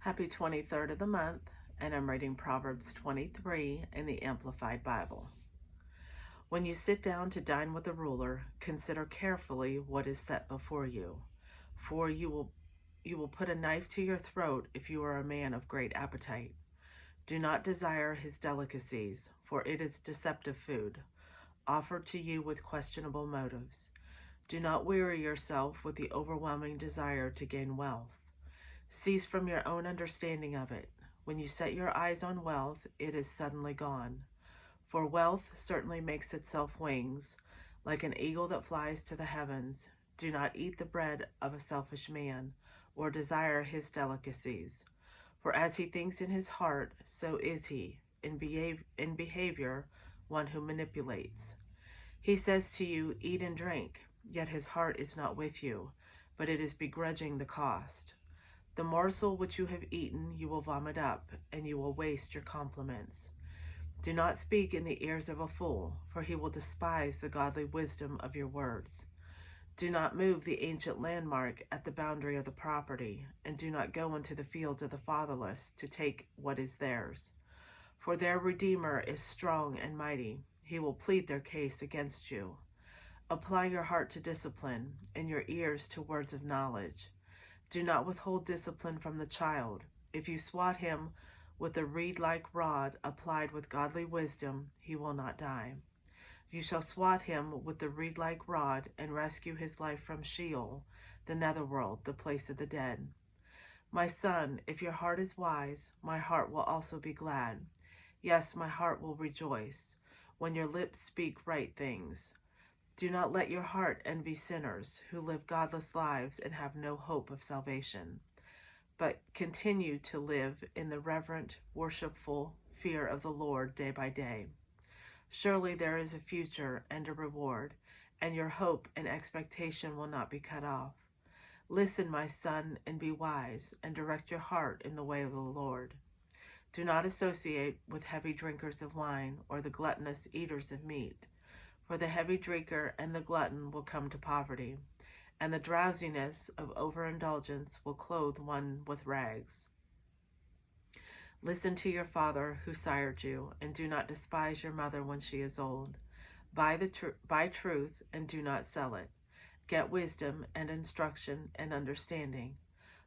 Happy 23rd of the month, and I'm reading Proverbs 23 in the Amplified Bible. When you sit down to dine with a ruler, consider carefully what is set before you, for you will put a knife to your throat if you are a man of great appetite. Do not desire his delicacies, for it is deceptive food, offered to you with questionable motives. Do not weary yourself with the overwhelming desire to gain wealth. Cease from your own understanding of it. When you set your eyes on wealth, it is suddenly gone. For wealth certainly makes itself wings, like an eagle that flies to the heavens. Do not eat the bread of a selfish man, or desire his delicacies. For as he thinks in his heart, so is he, in behavior, one who manipulates. He says to you, eat and drink, yet his heart is not with you, but it is begrudging the cost. The morsel which you have eaten you will vomit up, and you will waste your compliments. Do not speak in the ears of a fool, for he will despise the godly wisdom of your words. Do not move the ancient landmark at the boundary of the property, and do not go into the fields of the fatherless to take what is theirs. For their Redeemer is strong and mighty. He will plead their case against you. Apply your heart to discipline, and your ears to words of knowledge. Do not withhold discipline from the child. If you swat him with a reed-like rod applied with godly wisdom, he will not die. You shall swat him with the reed-like rod and rescue his life from Sheol, the netherworld, the place of the dead. My son, if your heart is wise, my heart will also be glad. Yes, my heart will rejoice when your lips speak right things. Do not let your heart envy sinners who live godless lives and have no hope of salvation, but continue to live in the reverent, worshipful fear of the Lord day by day. Surely there is a future and a reward, and your hope and expectation will not be cut off. Listen, my son, and be wise, and direct your heart in the way of the Lord. Do not associate with heavy drinkers of wine or the gluttonous eaters of meat, for the heavy drinker and the glutton will come to poverty, and the drowsiness of overindulgence will clothe one with rags. Listen to your father who sired you, and do not despise your mother when she is old. Buy truth and do not sell it. Get wisdom and instruction and understanding.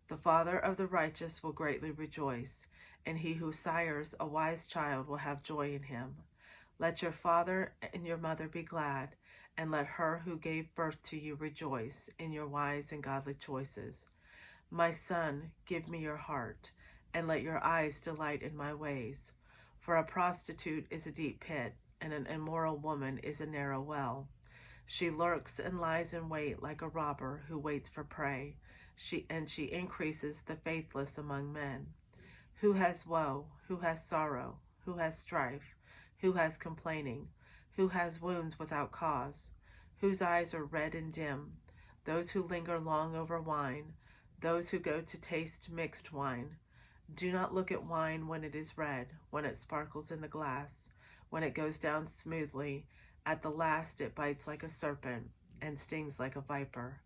The father of the righteous will greatly rejoice, and he who sires a wise child will have joy in him. Let your father and your mother be glad, and let her who gave birth to you rejoice in your wise and godly choices. My son, give me your heart, and let your eyes delight in my ways. For a prostitute is a deep pit, and an immoral woman is a narrow well. She lurks and lies in wait like a robber who waits for prey. She increases the faithless among men. Who has woe? Who has sorrow? Who has strife? Who has complaining? Who has wounds without cause? Whose eyes are red and dim? Those who linger long over wine, those who go to taste mixed wine. Do not look at wine when it is red, when it sparkles in the glass, when it goes down smoothly. At the last it bites like a serpent and stings like a viper.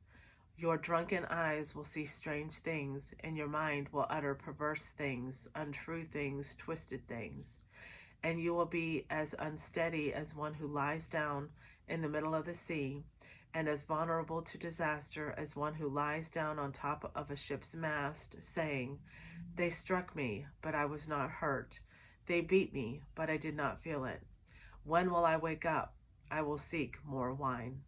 Your drunken eyes will see strange things, and your mind will utter perverse things, untrue things, twisted things. And you will be as unsteady as one who lies down in the middle of the sea, and as vulnerable to disaster as one who lies down on top of a ship's mast, saying, They struck me, but I was not hurt. They beat me, but I did not feel it. When will I wake up? I will seek more wine.